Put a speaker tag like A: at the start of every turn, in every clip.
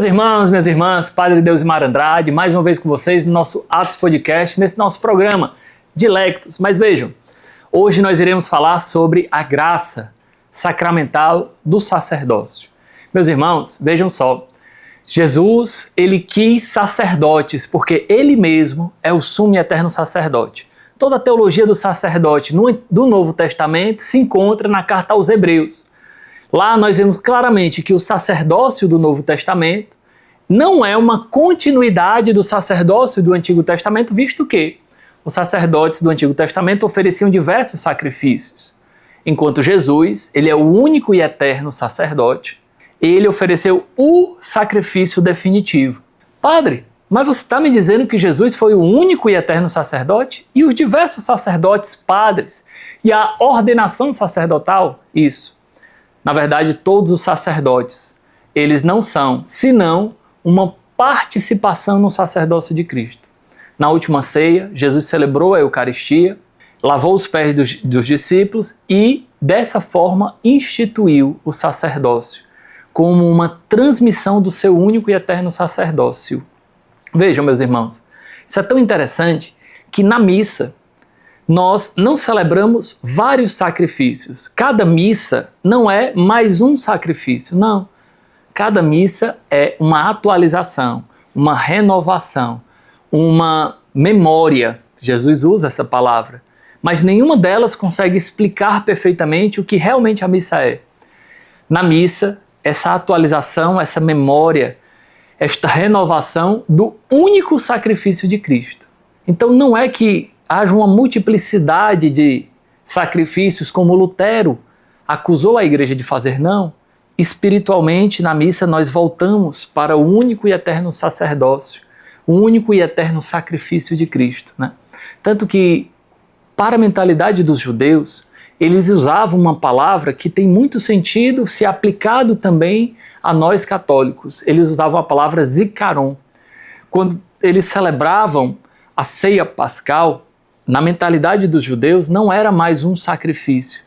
A: Meus irmãos, minhas irmãs, Padre Deusimar Andrade, mais uma vez com vocês no nosso Atos Podcast, nesse nosso programa Dilectos. Mas vejam, hoje nós iremos falar sobre a graça sacramental do sacerdócio. Meus irmãos, vejam só, Jesus, ele quis sacerdotes porque ele mesmo é o sumo e eterno sacerdote. Toda a teologia do sacerdote do Novo Testamento se encontra na carta aos Hebreus. Lá nós vemos claramente que o sacerdócio do Novo Testamento não é uma continuidade do sacerdócio do Antigo Testamento, visto que os sacerdotes do Antigo Testamento ofereciam diversos sacrifícios. Enquanto Jesus, ele é o único e eterno sacerdote, ele ofereceu o sacrifício definitivo. Padre, mas você está me dizendo que Jesus foi o único e eterno sacerdote? E os diversos sacerdotes padres? E a ordenação sacerdotal? Isso. Na verdade, todos os sacerdotes, eles não são, senão uma participação no sacerdócio de Cristo. Na última ceia, Jesus celebrou a Eucaristia, lavou os pés dos discípulos e, dessa forma, instituiu o sacerdócio como uma transmissão do seu único e eterno sacerdócio. Vejam, meus irmãos, isso é tão interessante que na missa nós não celebramos vários sacrifícios. Cada missa não é mais um sacrifício, não. Cada missa é uma atualização, uma renovação, uma memória. Jesus usa essa palavra, mas nenhuma delas consegue explicar perfeitamente o que realmente a missa é. Na missa, essa atualização, essa memória, esta renovação do único sacrifício de Cristo. Então não é que haja uma multiplicidade de sacrifícios como Lutero acusou a igreja de fazer, não. Espiritualmente, na missa, nós voltamos para o único e eterno sacerdócio, o único e eterno sacrifício de Cristo, né? Tanto que, para a mentalidade dos judeus, eles usavam uma palavra que tem muito sentido se aplicado também a nós católicos. Eles usavam a palavra zikaron. Quando eles celebravam a ceia pascal, na mentalidade dos judeus não era mais um sacrifício,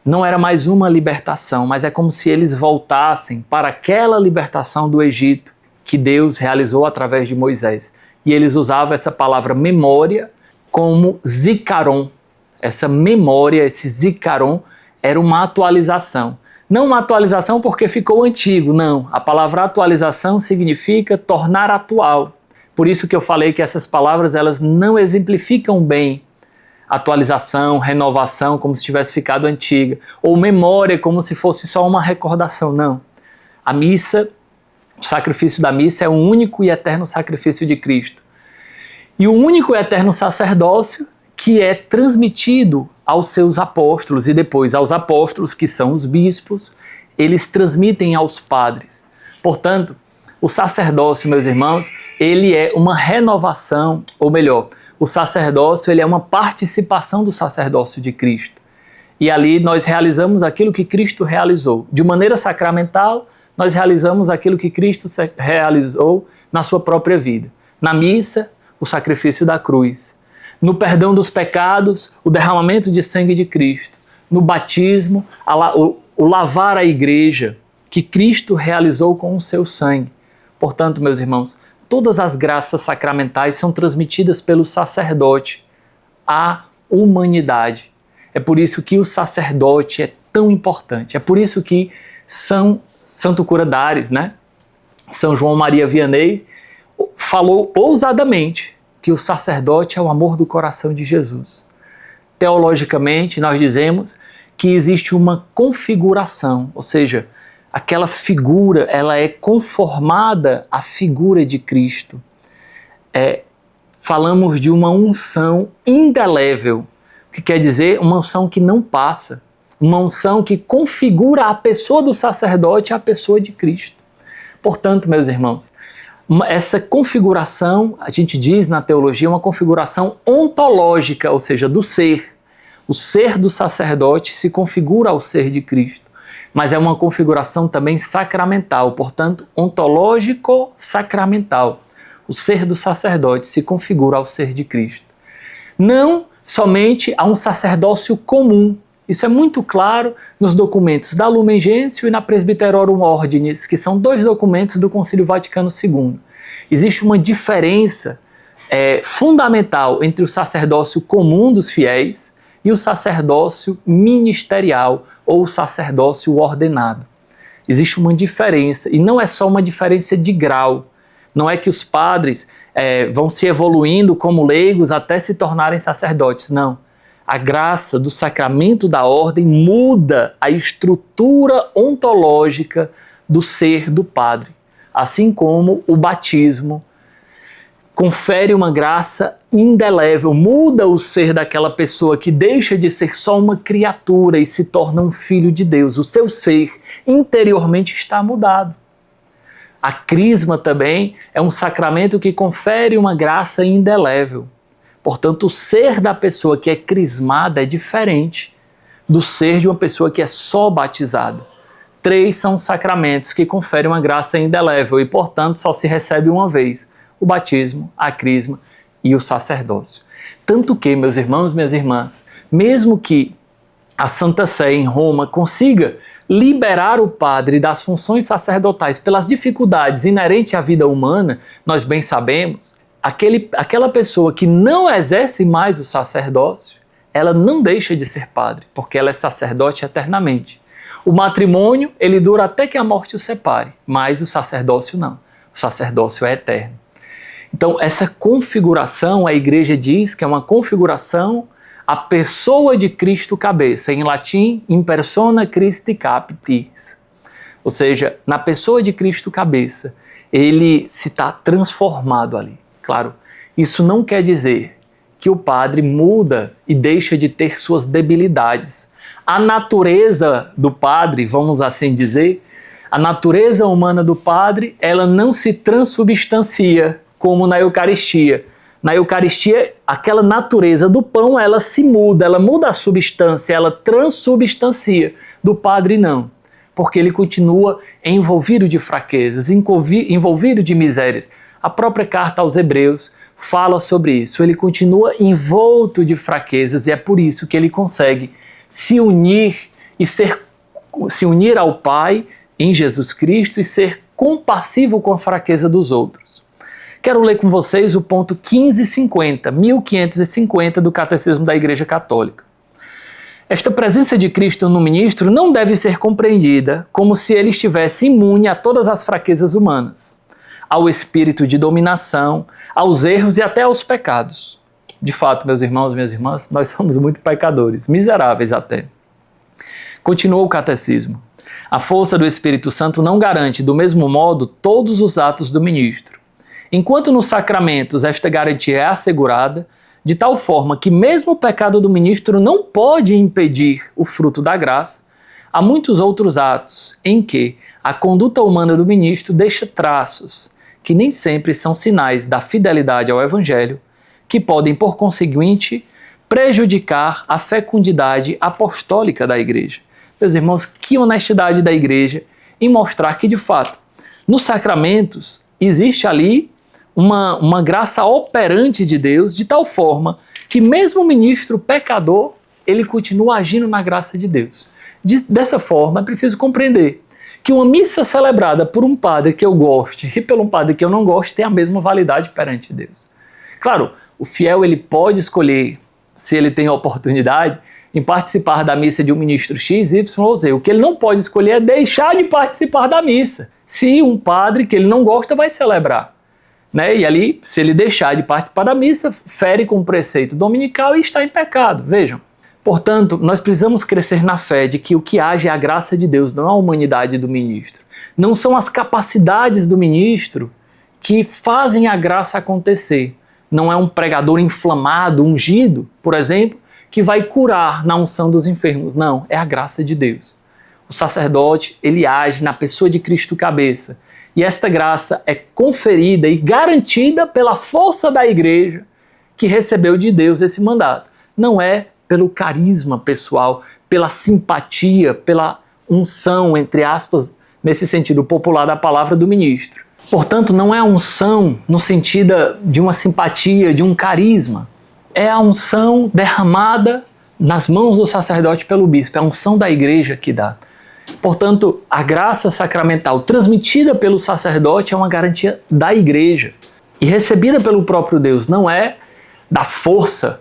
A: não era mais uma libertação, mas é como se eles voltassem para aquela libertação do Egito que Deus realizou através de Moisés. E eles usavam essa palavra memória como zikaron. Essa memória, esse zikaron, era uma atualização. Não uma atualização porque ficou antigo, não. A palavra atualização significa tornar atual. Por isso que eu falei que essas palavras elas não exemplificam bem atualização, renovação, como se tivesse ficado antiga, ou memória, como se fosse só uma recordação, não. A missa, o sacrifício da missa é o único e eterno sacrifício de Cristo. E o único e eterno sacerdócio que é transmitido aos seus apóstolos e depois aos apóstolos, que são os bispos, eles transmitem aos padres. Portanto, o sacerdócio, meus irmãos, ele é uma renovação, ou melhor, o sacerdócio ele é uma participação do sacerdócio de Cristo. E ali nós realizamos aquilo que Cristo realizou. De maneira sacramental, nós realizamos aquilo que Cristo realizou na sua própria vida. Na missa, o sacrifício da cruz. No perdão dos pecados, o derramamento de sangue de Cristo. No batismo, o lavar a igreja que Cristo realizou com o seu sangue. Portanto, meus irmãos, todas as graças sacramentais são transmitidas pelo sacerdote à humanidade. É por isso que o sacerdote é tão importante. É por isso que Santo Cura d'Ares, né? São João Maria Vianney, falou ousadamente que o sacerdote é o amor do coração de Jesus. Teologicamente, nós dizemos que existe uma configuração, ou seja, aquela figura, ela é conformada à figura de Cristo. Falamos de uma unção indelével, o que quer dizer uma unção que não passa, uma unção que configura a pessoa do sacerdote à pessoa de Cristo. Portanto, meus irmãos, essa configuração, a gente diz na teologia, uma configuração ontológica, ou seja, do ser. O ser do sacerdote se configura ao ser de Cristo. Mas é uma configuração também sacramental, portanto, ontológico-sacramental. O ser do sacerdote se configura ao ser de Cristo. Não somente a um sacerdócio comum, Isso é muito claro nos documentos da Lumen Gentium e na Presbyterorum Ordinis, que são 2 documentos do Concílio Vaticano II. Existe uma diferença fundamental entre o sacerdócio comum dos fiéis e o sacerdócio ministerial ou o sacerdócio ordenado. Existe uma diferença, e não é só uma diferença de grau. Não é que os padres vão se evoluindo como leigos até se tornarem sacerdotes, não. A graça do sacramento da ordem muda a estrutura ontológica do ser do padre, assim como o batismo confere uma graça indelével, muda o ser daquela pessoa que deixa de ser só uma criatura e se torna um filho de Deus. O seu ser interiormente está mudado. A crisma também é um sacramento que confere uma graça indelével. Portanto, o ser da pessoa que é crismada é diferente do ser de uma pessoa que é só batizada. 3 são sacramentos que conferem uma graça indelével e, portanto, só se recebe uma vez: o batismo, a crisma e o sacerdócio. Tanto que, meus irmãos e minhas irmãs, mesmo que a Santa Sé em Roma consiga liberar o padre das funções sacerdotais pelas dificuldades inerentes à vida humana, nós bem sabemos, aquela pessoa que não exerce mais o sacerdócio, ela não deixa de ser padre, porque ela é sacerdote eternamente. O matrimônio, ele dura até que a morte o separe, mas o sacerdócio não. O sacerdócio é eterno. Então, essa configuração, a Igreja diz que é uma configuração a pessoa de Cristo cabeça, em latim, in persona Christi capitis. Ou seja, na pessoa de Cristo cabeça, ele se está transformado ali. Claro, isso não quer dizer que o padre muda e deixa de ter suas debilidades. A natureza do padre, vamos assim dizer, a natureza humana do padre, ela não se transubstancia como na Eucaristia. Na Eucaristia, aquela natureza do pão, ela se muda, ela muda a substância, ela transubstancia. Do padre não, porque ele continua envolvido de fraquezas, envolvido de misérias. A própria carta aos Hebreus fala sobre isso. Ele continua envolto de fraquezas e é por isso que ele consegue se unir ao Pai em Jesus Cristo e ser compassivo com a fraqueza dos outros. Quero ler com vocês o ponto 1550 do Catecismo da Igreja Católica. Esta presença de Cristo no ministro não deve ser compreendida como se ele estivesse imune a todas as fraquezas humanas, ao espírito de dominação, aos erros e até aos pecados. De fato, meus irmãos e minhas irmãs, nós somos muito pecadores, miseráveis até. Continuou o Catecismo. A força do Espírito Santo não garante, do mesmo modo, todos os atos do ministro. Enquanto nos sacramentos esta garantia é assegurada, de tal forma que mesmo o pecado do ministro não pode impedir o fruto da graça, há muitos outros atos em que a conduta humana do ministro deixa traços, que nem sempre são sinais da fidelidade ao Evangelho, que podem, por conseguinte, prejudicar a fecundidade apostólica da Igreja. Meus irmãos, que honestidade da Igreja em mostrar que, de fato, nos sacramentos existe ali uma graça operante de Deus, de tal forma que mesmo o ministro pecador, ele continua agindo na graça de Deus. Dessa forma, é preciso compreender que uma missa celebrada por um padre que eu goste e por um padre que eu não goste tem a mesma validade perante Deus. Claro, o fiel ele pode escolher, se ele tem a oportunidade, em participar da missa de um ministro X, Y ou Z. O que ele não pode escolher é deixar de participar da missa, se um padre que ele não gosta vai celebrar. E ali, se ele deixar de participar da missa, fere com o preceito dominical e está em pecado. Vejam. Portanto, nós precisamos crescer na fé de que o que age é a graça de Deus, não a humanidade do ministro. Não são as capacidades do ministro que fazem a graça acontecer. Não é um pregador inflamado, ungido, por exemplo, que vai curar na unção dos enfermos. Não, é a graça de Deus. O sacerdote, ele age na pessoa de Cristo cabeça. E esta graça é conferida e garantida pela força da Igreja que recebeu de Deus esse mandato. Não é pelo carisma pessoal, pela simpatia, pela unção, entre aspas, nesse sentido popular da palavra do ministro. Portanto, não é a unção no sentido de uma simpatia, de um carisma. É a unção derramada nas mãos do sacerdote pelo bispo, é a unção da igreja que dá. Portanto, a graça sacramental transmitida pelo sacerdote é uma garantia da igreja e recebida pelo próprio Deus, não é da força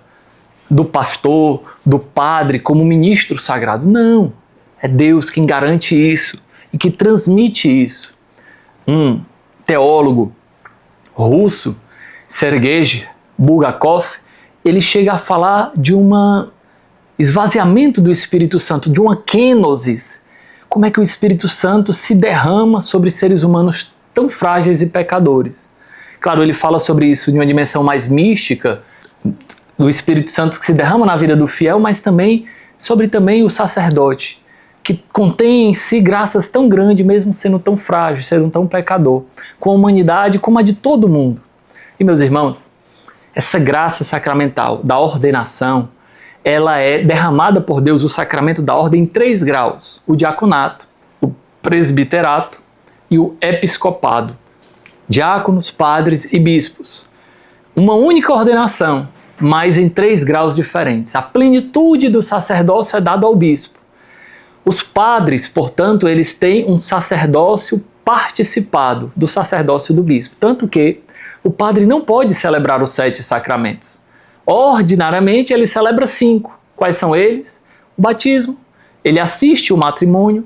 A: do pastor, do padre, como ministro sagrado. Não, é Deus quem garante isso e que transmite isso. Um teólogo russo, Sergei Bulgakov, ele chega a falar de um esvaziamento do Espírito Santo, de uma kenosis. Como é que o Espírito Santo se derrama sobre seres humanos tão frágeis e pecadores? Claro, ele fala sobre isso de uma dimensão mais mística, do Espírito Santo que se derrama na vida do fiel, mas também sobre o sacerdote, que contém em si graças tão grandes, mesmo sendo tão frágil, sendo tão pecador, com a humanidade como a de todo mundo. E meus irmãos, essa graça sacramental da ordenação, ela é derramada por Deus, o sacramento da ordem, em 3 graus: o diaconato, o presbiterato e o episcopado. Diáconos, padres e bispos. Uma única ordenação, mas em 3 graus diferentes. A plenitude do sacerdócio é dada ao bispo. Os padres, portanto, eles têm um sacerdócio participado do sacerdócio do bispo. Tanto que o padre não pode celebrar os 7 sacramentos. Ordinariamente, ele celebra 5. Quais são eles? O batismo, ele assiste o matrimônio,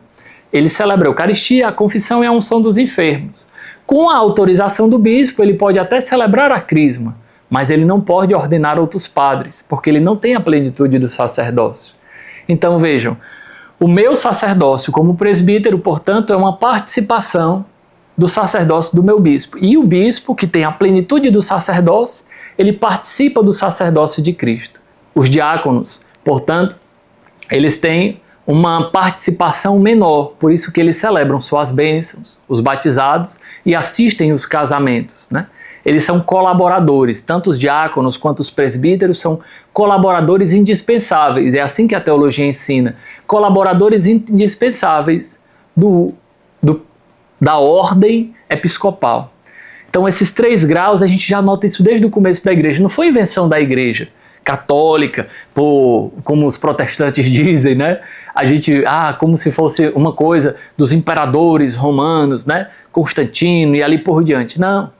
A: ele celebra a Eucaristia, a confissão e a unção dos enfermos. Com a autorização do bispo, ele pode até celebrar a crisma, mas ele não pode ordenar outros padres, porque ele não tem a plenitude do sacerdócio. Então vejam, o meu sacerdócio como presbítero, portanto, é uma participação do sacerdócio do meu bispo. E o bispo, que tem a plenitude do sacerdócio, ele participa do sacerdócio de Cristo. Os diáconos, portanto, eles têm uma participação menor, por isso que eles celebram suas bênçãos, os batizados, e assistem os casamentos, né? Eles são colaboradores, tanto os diáconos quanto os presbíteros são colaboradores indispensáveis, é assim que a teologia ensina, colaboradores indispensáveis da ordem episcopal. Então esses 3 graus, a gente já nota isso desde o começo da igreja, não foi invenção da igreja católica, como os protestantes dizem, né? A gente, como se fosse uma coisa dos imperadores romanos, né? Constantino e ali por diante. Não,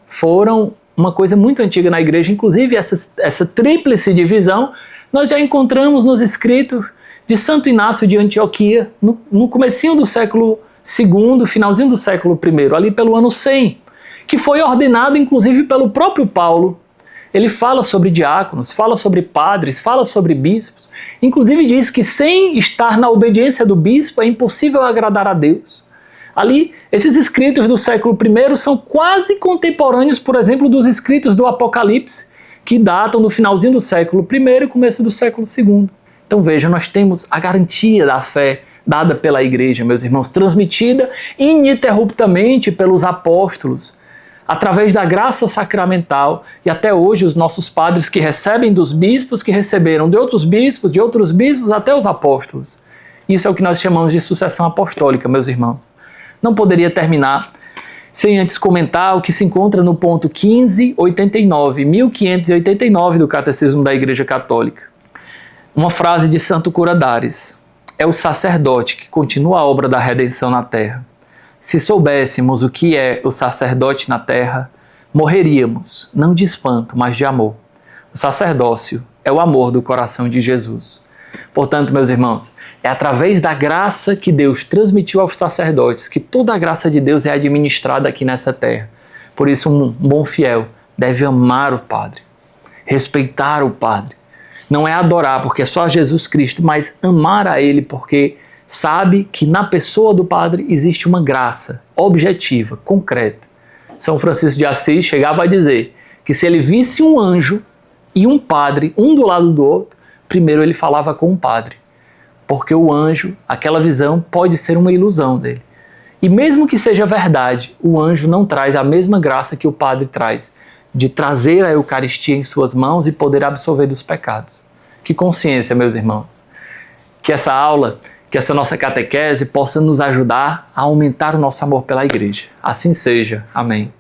A: foram uma coisa muito antiga na igreja, inclusive essa tríplice divisão nós já encontramos nos escritos de Santo Inácio de Antioquia, no comecinho do século II, finalzinho do século I, ali pelo ano 100, que foi ordenado inclusive pelo próprio Paulo. Ele fala sobre diáconos, fala sobre padres, fala sobre bispos, inclusive diz que sem estar na obediência do bispo é impossível agradar a Deus. Ali, esses escritos do século I são quase contemporâneos, por exemplo, dos escritos do Apocalipse, que datam do finalzinho do século I e começo do século II. Então veja, nós temos a garantia da fé dada pela igreja, meus irmãos, transmitida ininterruptamente pelos apóstolos, através da graça sacramental, e até hoje os nossos padres que recebem dos bispos, que receberam de outros bispos, até os apóstolos. Isso é o que nós chamamos de sucessão apostólica, meus irmãos. Não poderia terminar sem antes comentar o que se encontra no ponto 1589 do Catecismo da Igreja Católica. Uma frase de Santo Curadares: é o sacerdote que continua a obra da redenção na terra. Se soubéssemos o que é o sacerdote na terra, morreríamos, não de espanto, mas de amor. O sacerdócio é o amor do coração de Jesus. Portanto, meus irmãos, é através da graça que Deus transmitiu aos sacerdotes que toda a graça de Deus é administrada aqui nessa terra. Por isso, um bom fiel deve amar o Padre, respeitar o Padre. Não é adorar, porque é só Jesus Cristo, mas amar a Ele, porque sabe que na pessoa do Padre existe uma graça objetiva, concreta. São Francisco de Assis chegava a dizer que se ele visse um anjo e um padre, um do lado do outro, primeiro ele falava com o padre, porque o anjo, aquela visão pode ser uma ilusão dele. E mesmo que seja verdade, o anjo não traz a mesma graça que o padre traz, de trazer a Eucaristia em suas mãos e poder absolver dos pecados. Que consciência, meus irmãos. Que essa aula, que essa nossa catequese possa nos ajudar a aumentar o nosso amor pela Igreja. Assim seja. Amém.